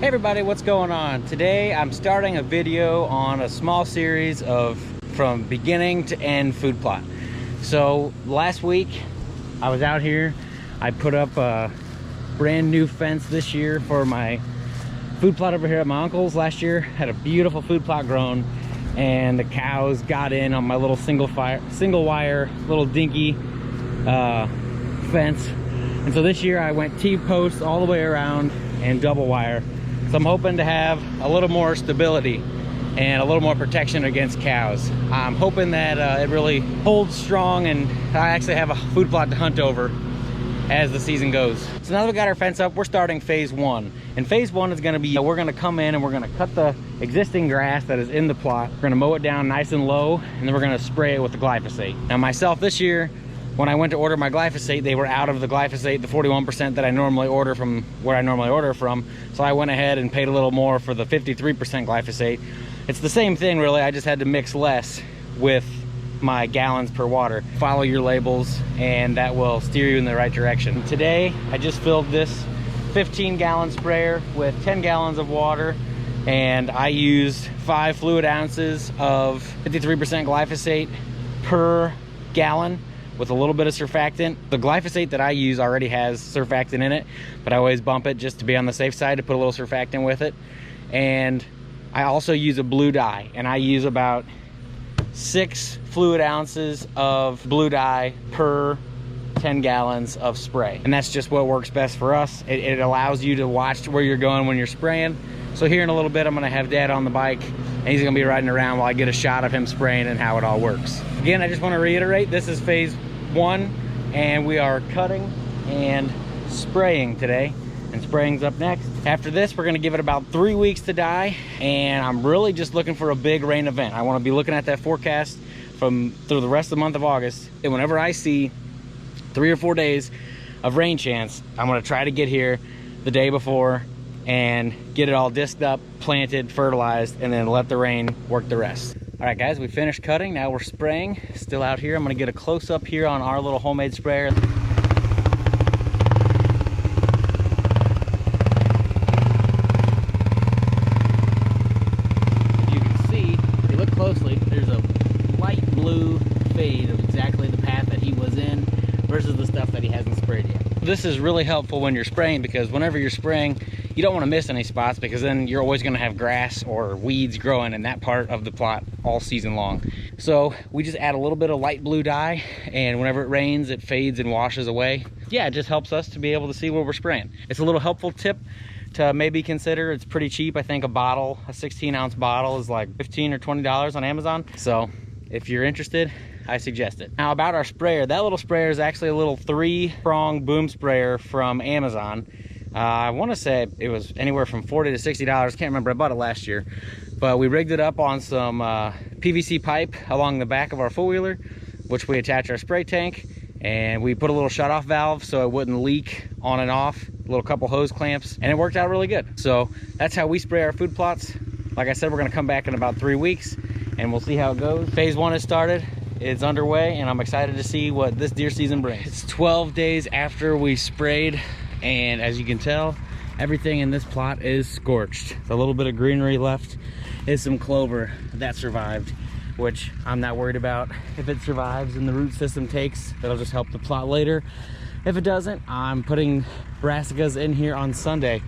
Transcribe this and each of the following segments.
everybody, what's going on? Today I'm starting a video on a small series of from beginning to end food plot. So last week I was out here, I put up a brand new fence this year for my food plot over here at my uncle's. Last year had a beautiful food plot grown, and the cows got in on my little single wire little dinky fence. And so this year I went T-post all the way around and double wire. So I'm hoping to have a little more stability and a little more protection against cows. I'm hoping that it really holds strong and I actually have a food plot to hunt over as the season goes. So now that we got our fence up, we're starting phase one. And phase one is gonna be, we're gonna come in and we're gonna cut the existing grass that is in the plot. We're gonna mow it down nice and low, and then we're gonna spray it with the glyphosate. Now myself this year, when I went to order my glyphosate, they were out of the glyphosate, the 41% that I normally order from where I normally order from. So I went ahead and paid a little more for the 53% glyphosate. It's the same thing really, I just had to mix less with my gallons per water. Follow your labels and that will steer you in the right direction. Today, I just filled this 15-gallon sprayer with 10 gallons of water, and I used 5 fluid ounces of 53% glyphosate per gallon, with a little bit of surfactant. The glyphosate that I use already has surfactant in it, but I always bump it just to be on the safe side to put a little surfactant with it. And I also use a blue dye, and I use about 6 fluid ounces of blue dye per 10 gallons of spray. And that's just what works best for us. It allows you to watch where you're going when you're spraying. So here in a little bit, I'm gonna have Dad on the bike, and he's gonna be riding around while I get a shot of him spraying and how it all works. Again, I just wanna reiterate, this is phase one, and we are cutting and spraying today, and spraying's up next. After this, we're gonna give it about 3 weeks to die, and I'm really just looking for a big rain event. I wanna be looking at that forecast through the rest of the month of August, and whenever I see 3 or 4 days of rain chance, I'm gonna try to get here the day before and get it all disked up, planted, fertilized, and then let the rain work the rest. All right guys, we finished cutting, now we're spraying. Still out here, I'm gonna get a close up here on our little homemade sprayer. You can see, if you look closely, there's a light blue fade of exactly the path that he was in versus the stuff that he hasn't sprayed yet. This is really helpful when you're spraying, because whenever you're spraying, you don't want to miss any spots, because then you're always going to have grass or weeds growing in that part of the plot all season long. So we just add a little bit of light blue dye, and whenever it rains, it fades and washes away. Yeah, it just helps us to be able to see where we're spraying. It's a little helpful tip to maybe consider. It's pretty cheap. I think a 16-ounce bottle is like $15 or $20 on Amazon. So if you're interested, I suggest it. Now about our sprayer, that little sprayer is actually a little 3-prong boom sprayer from Amazon. I want to say it was anywhere from $40 to $60. Can't remember, I bought it last year. But we rigged it up on some PVC pipe along the back of our four-wheeler, which we attach our spray tank, and we put a little shut-off valve so it wouldn't leak on and off, a little couple hose clamps, and it worked out really good. So that's how we spray our food plots. Like I said, we're going to come back in about 3 weeks, and we'll see how it goes. Phase one has started. It's underway, and I'm excited to see what this deer season brings. It's 12 days after we sprayed, and as you can tell, everything in this plot is scorched. A little bit of greenery left is some clover that survived, which I'm not worried about. If it survives and the root system takes, that'll just help the plot later. If it doesn't, I'm putting brassicas in here on Sunday.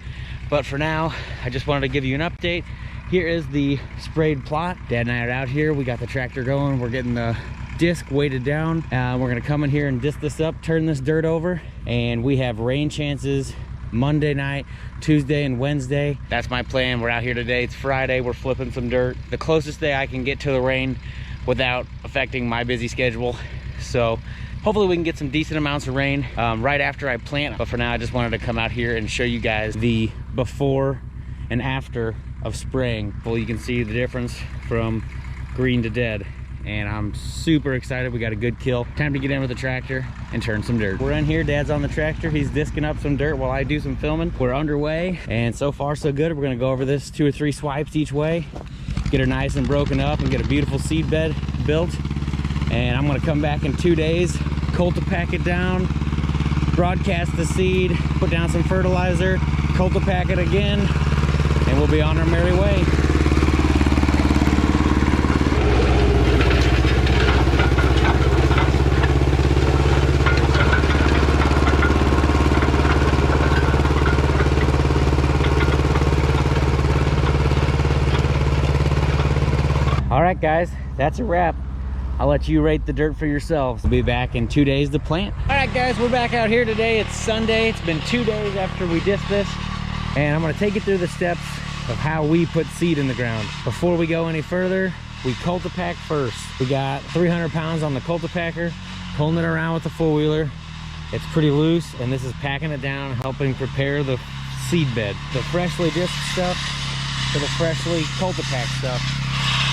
But for now, I just wanted to give you an update. Here is the sprayed plot. Dad and I are out here. We got the tractor going. We're getting the disc weighted down. We're gonna come in here and disc this up, turn this dirt over, and we have rain chances Monday night, Tuesday, and Wednesday. That's my plan. We're out here today. It's Friday. We're flipping some dirt. The closest day I can get to the rain without affecting my busy schedule. So hopefully we can get some decent amounts of rain right after I plant. But for now, I just wanted to come out here and show you guys the before and after of spraying. Well, you can see the difference from green to dead, and I'm super excited. We got a good kill. Time to get in with the tractor and turn some dirt. We're in here, Dad's on the tractor. He's disking up some dirt while I do some filming. We're underway, and so far so good. We're gonna go over this 2 or 3 swipes each way, get her nice and broken up, and get a beautiful seed bed built. And I'm gonna come back in 2 days, cultipack it down, broadcast the seed, put down some fertilizer, cultipack it again, and we'll be on our merry way. All right, guys, that's a wrap. I'll let you rate the dirt for yourselves. We'll be back in 2 days to plant. All right, guys, we're back out here today. It's Sunday. It's been 2 days after we disc this, and I'm gonna take you through the steps of how we put seed in the ground. Before we go any further, we cultipack first. We got 300 pounds on the cultipacker, pulling it around with the four-wheeler. It's pretty loose, and this is packing it down, helping prepare the seed bed. The freshly disc stuff to the freshly cultipack stuff,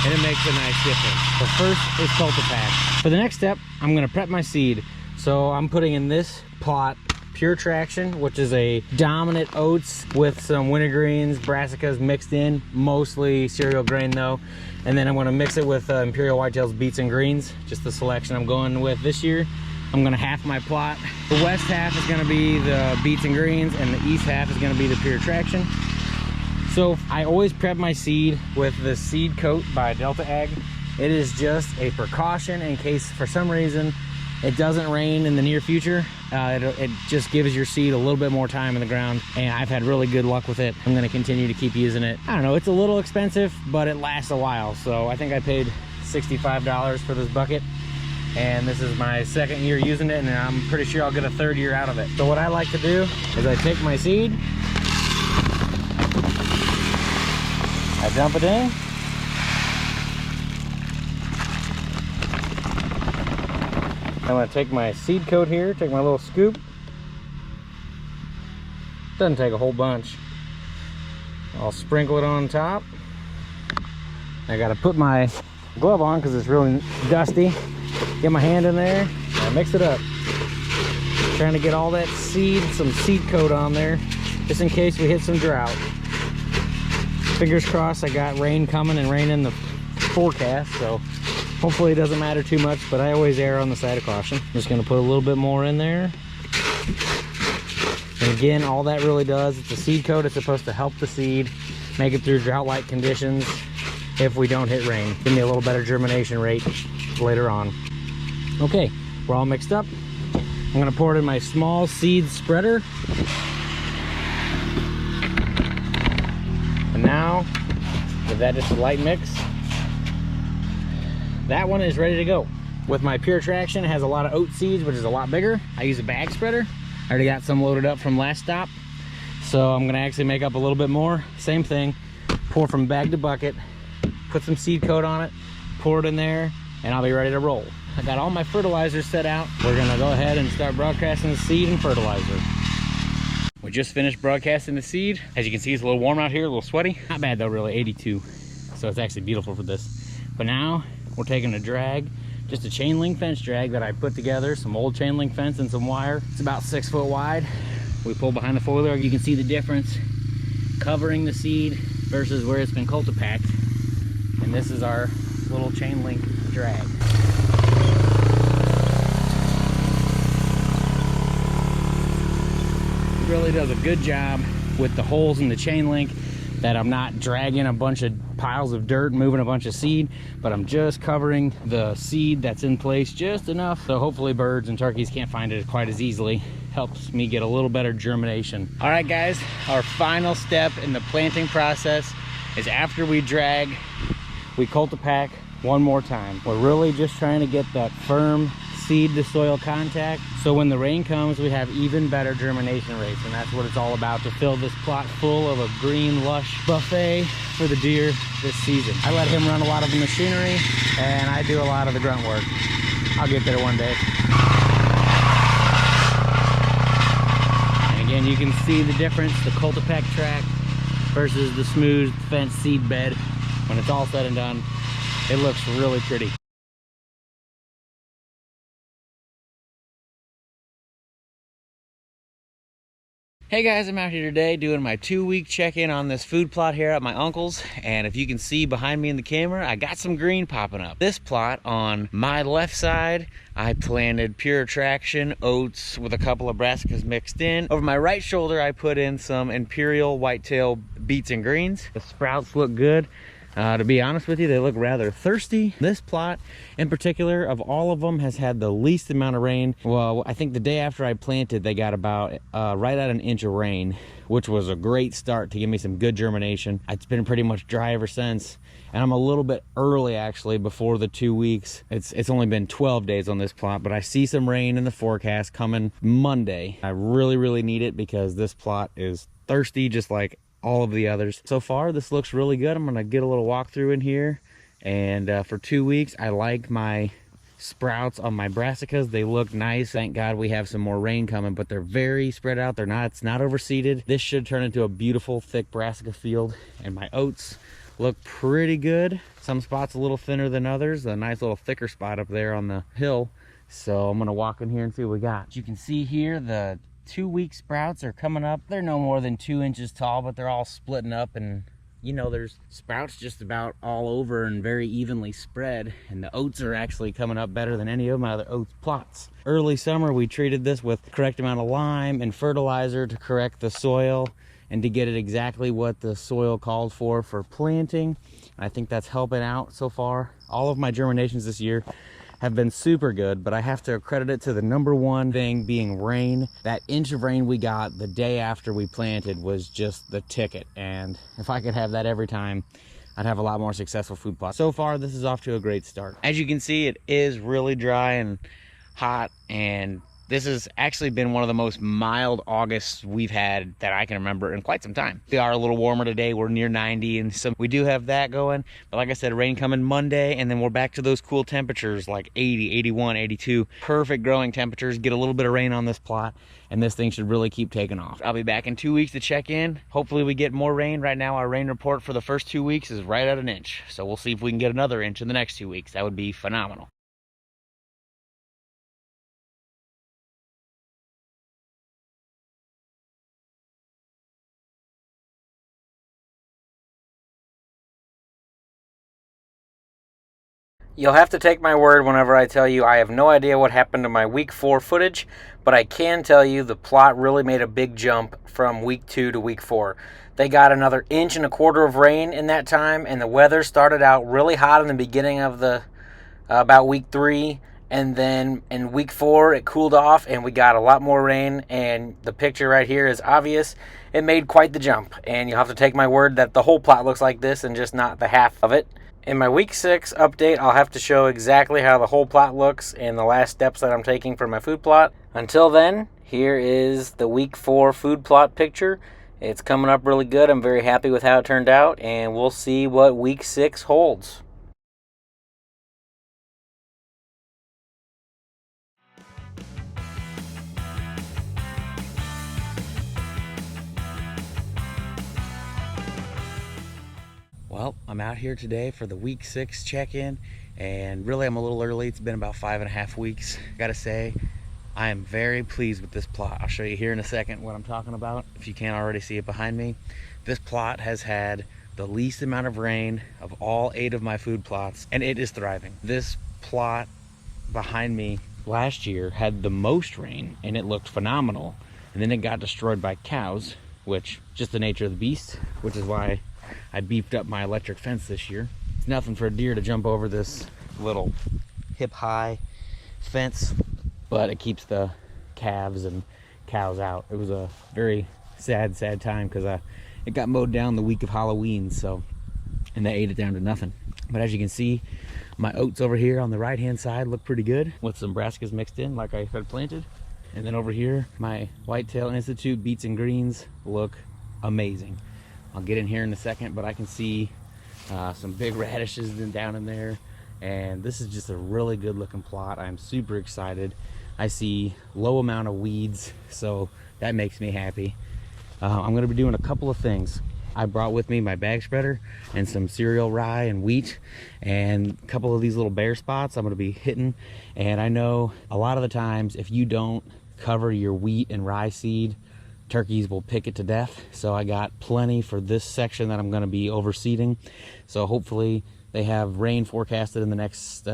and it makes a nice difference. The first is cultipack. For the next step, I'm gonna prep my seed. So I'm putting in this plot Pure Traction, which is a dominant oats with some wintergreens, brassicas mixed in, mostly cereal grain though. And then I'm gonna mix it with Imperial Whitetails beets and greens, just the selection I'm going with this year. I'm gonna half my plot. The west half is gonna be the beets and greens, and the east half is gonna be the Pure Traction. So I always prep my seed with the seed coat by Delta Ag. It is just a precaution in case for some reason it doesn't rain in the near future. It just gives your seed a little bit more time in the ground, and I've had really good luck with it. I'm gonna continue to keep using it. I don't know, it's a little expensive, but it lasts a while. So I think I paid $65 for this bucket, and this is my second year using it, and I'm pretty sure I'll get a third year out of it. So what I like to do is I take my seed, I dump it in. I'm gonna take my seed coat here, take my little scoop. Doesn't take a whole bunch. I'll sprinkle it on top. I gotta put my glove on because it's really dusty. Get my hand in there, and I mix it up. Trying to get all that seed, some seed coat on there, just in case we hit some drought. Fingers crossed, I got rain coming and rain in the forecast, so hopefully it doesn't matter too much, but I always err on the side of caution. I'm just gonna put a little bit more in there. And again, all that really does, it's a seed coat. It's supposed to help the seed make it through drought-like conditions if we don't hit rain. Give me a little better germination rate later on. Okay, we're all mixed up. I'm gonna pour it in my small seed spreader. And now, with that just a light mix, that one is ready to go. With my Pure Traction, it has a lot of oat seeds, which is a lot bigger. I use a bag spreader. I already got some loaded up from last stop. So I'm gonna actually make up a little bit more. Same thing, pour from bag to bucket, put some seed coat on it, pour it in there, and I'll be ready to roll. I got all my fertilizers set out. We're gonna go ahead and start broadcasting the seed and fertilizer. We just finished broadcasting the seed. As you can see, it's a little warm out here, a little sweaty. Not bad though, really, 82. So it's actually beautiful for this. But now we're taking a drag, just a chain link fence drag that I put together, some old chain link fence and some wire. It's about 6 foot wide. We pull behind the four-wheeler. You can see the difference covering the seed versus where it's been cultipacked. And this is our little chain link drag. Really does a good job with the holes in the chain link, that I'm not dragging a bunch of piles of dirt and moving a bunch of seed, but I'm just covering the seed that's in place just enough so hopefully birds and turkeys can't find it quite as easily. Helps me get a little better germination. All right, guys, our final step in the planting process is after we drag, we cultipack one more time. We're really just trying to get that firm seed to soil contact, so when the rain comes we have even better germination rates, and that's what it's all about, to fill this plot full of a green lush buffet for the deer this season. I let him run a lot of the machinery and I do a lot of the grunt work. I'll get there one day. And again, you can see the difference, the cultipack track versus the smooth fence seed bed. When it's all said and done, it looks really pretty. Hey guys, I'm out here today doing my 2-week check-in on this food plot here at my uncle's, and if you can see behind me in the camera, I got some green popping up. This plot on my left side, I planted Pure Traction oats with a couple of brassicas mixed in. Over my right shoulder, I put in some Imperial Whitetail beets and greens. The sprouts look good. To be honest with you, they look rather thirsty. This plot in particular of all of them has had the least amount of rain. Well, I think the day after I planted, they got about right at an inch of rain, which was a great start to give me some good germination. It's been pretty much dry ever since. And I'm a little bit early actually before the 2 weeks. It's only been 12 days on this plot, but I see some rain in the forecast coming Monday. I really need it because this plot is thirsty just like all of the others. So far this looks really good. I'm gonna get a little walkthrough in here, and for 2 weeks I like my sprouts on my brassicas. They look nice. Thank God we have some more rain coming, but they're very spread out. It's not overseeded. This should turn into a beautiful thick brassica field. And my oats look pretty good. Some spots a little thinner than others. A nice little thicker spot up there on the hill. So I'm gonna walk in here and see what we got. You can see here the 2 week sprouts are coming up. They're no more than 2 inches tall, but they're all splitting up, and you know, there's sprouts just about all over and very evenly spread. And the oats are actually coming up better than any of my other oats plots. Early summer, we treated this with the correct amount of lime and fertilizer to correct the soil and to get it exactly what the soil called for planting. I think that's helping out so far. All of my germinations this year have been super good, but I have to credit it to the number one thing being rain. That inch of rain we got the day after we planted was just the ticket, and if I could have that every time, I'd have a lot more successful food plots. So far this is off to a great start. As you can see, it is really dry and hot, and this has actually been one of the most mild Augusts we've had that I can remember in quite some time. We are a little warmer today. We're near 90, and so we do have that going. But like I said, rain coming Monday, and then we're back to those cool temperatures like 80, 81, 82. Perfect growing temperatures. Get a little bit of rain on this plot, and this thing should really keep taking off. I'll be back in 2 weeks to check in. Hopefully we get more rain. Right now our rain report for the first 2 weeks is right at an inch. So we'll see if we can get another inch in the next 2 weeks. That would be phenomenal. You'll have to take my word whenever I tell you I have no idea what happened to my week 4 footage, but I can tell you the plot really made a big jump from week 2 to week 4. They got another 1.25 inches of rain in that time, and the weather started out really hot in the beginning of the about week 3, and then in week 4 it cooled off and we got a lot more rain, and the picture right here is obvious. It made quite the jump, and you'll have to take my word that the whole plot looks like this and just not the half of it. In my week 6 update, I'll have to show exactly how the whole plot looks and the last steps that I'm taking for my food plot. Until then, here is the week 4 food plot picture. It's coming up really good. I'm very happy with how it turned out, and we'll see what week 6 holds. Well, I'm out here today for the week 6 check-in, and really I'm a little early. It's been about 5.5 weeks. Gotta say, I am very pleased with this plot. I'll show you here in a second what I'm talking about, if you can't already see it behind me. This plot has had the least amount of rain of all 8 of my food plots, and it is thriving. This plot behind me last year had the most rain, and it looked phenomenal. And then it got destroyed by cows, which just the nature of the beast, which is why I beefed up my electric fence this year. It's nothing for a deer to jump over this little hip-high fence, but it keeps the calves and cows out. It was a very sad time because it got mowed down the week of Halloween, and they ate it down to nothing. But as you can see, my oats over here on the right-hand side look pretty good with some brassicas mixed in like I had planted. And then over here, my Whitetail Institute beets and greens look amazing. I'll get in here in a second, but I can see some big radishes down in there, and this is just a really good looking plot. I'm super excited. I see low amount of weeds, so that makes me happy. I'm going to be doing a couple of things. I brought with me my bag spreader and some cereal rye and wheat, and a couple of these little bare spots I'm going to be hitting. And I know a lot of the times if you don't cover your wheat and rye seed, turkeys will pick it to death. So I got plenty for this section that I'm going to be overseeding. So hopefully they have rain forecasted in the next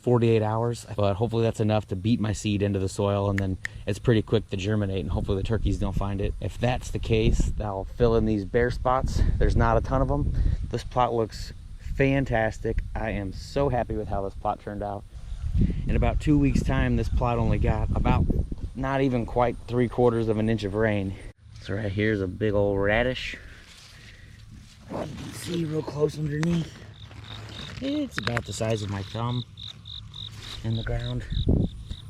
48 hours, but hopefully that's enough to beat my seed into the soil, and then it's pretty quick to germinate, and hopefully the turkeys don't find it. If that's the case, I'll fill in these bare spots. There's not a ton of them. This plot looks fantastic. I am so happy with how this plot turned out. In about 2 weeks time, this plot only got about not even quite 3/4 of an inch of rain. So right here's a big old radish. You can see real close underneath. It's about the size of my thumb in the ground.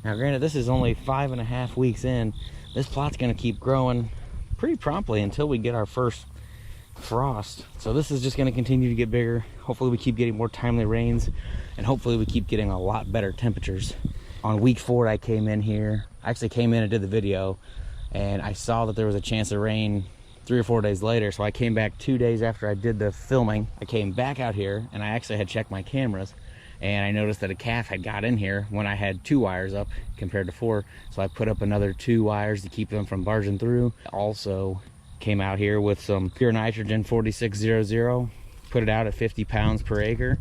Now granted, this is only 5.5 weeks in. This plot's gonna keep growing pretty promptly until we get our first frost. So this is just gonna continue to get bigger. Hopefully we keep getting more timely rains, and hopefully we keep getting a lot better temperatures. On week 4, I came in here. I actually came in and did the video, and I saw that there was a chance of rain 3 or 4 days later, so I came back 2 days after I did the filming. I came back out here, and I actually had checked my cameras, and I noticed that a calf had got in here when I had 2 wires up compared to 4, so I put up another 2 wires to keep them from barging through. Also came out here with some pure nitrogen 4600, put it out at 50 pounds per acre.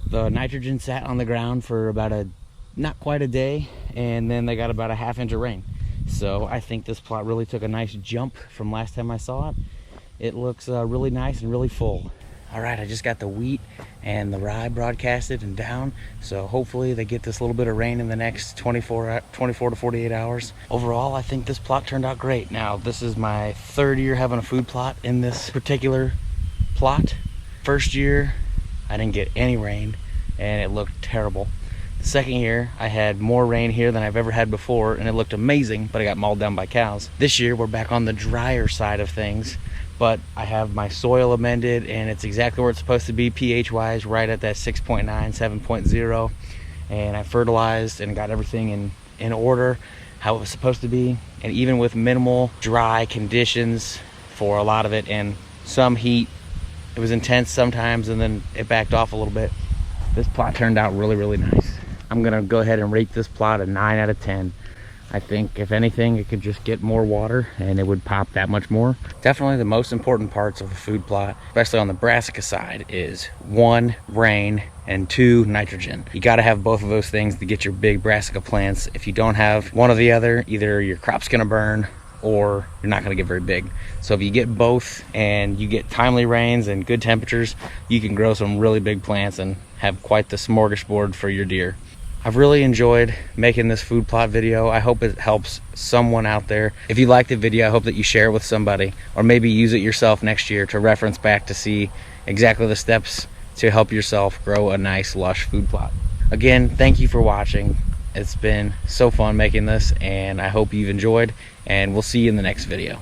The nitrogen sat on the ground for about not quite a day, and then they got about a 1/2 inch of rain. So I think this plot really took a nice jump from last time I saw it. It looks really nice and really full. All right, I just got the wheat and the rye broadcasted and down, so hopefully they get this little bit of rain in the next 24 to 48 hours. Overall, I think this plot turned out great. Now, this is my 3rd year having a food plot in this particular plot. First year, I didn't get any rain, and it looked terrible. The second year, I had more rain here than I've ever had before, and it looked amazing, but I got mauled down by cows. This year, we're back on the drier side of things, but I have my soil amended, and it's exactly where it's supposed to be pH-wise, right at that 6.9, 7.0, and I fertilized and got everything in order, how it was supposed to be, and even with minimal dry conditions for a lot of it, and some heat, it was intense sometimes, and then it backed off a little bit. This plot turned out really, really nice. I'm gonna go ahead and rate this plot a 9 out of 10. I think if anything, it could just get more water and it would pop that much more. Definitely the most important parts of a food plot, especially on the brassica side, is 1, rain, and 2, nitrogen. You gotta have both of those things to get your big brassica plants. If you don't have one or the other, either your crop's gonna burn or you're not gonna get very big. So if you get both and you get timely rains and good temperatures, you can grow some really big plants and have quite the smorgasbord for your deer. I've really enjoyed making this food plot video. I hope it helps someone out there. If you like the video, I hope that you share it with somebody, or maybe use it yourself next year to reference back to see exactly the steps to help yourself grow a nice lush food plot. Again, thank you for watching. It's been so fun making this, and I hope you've enjoyed, and we'll see you in the next video.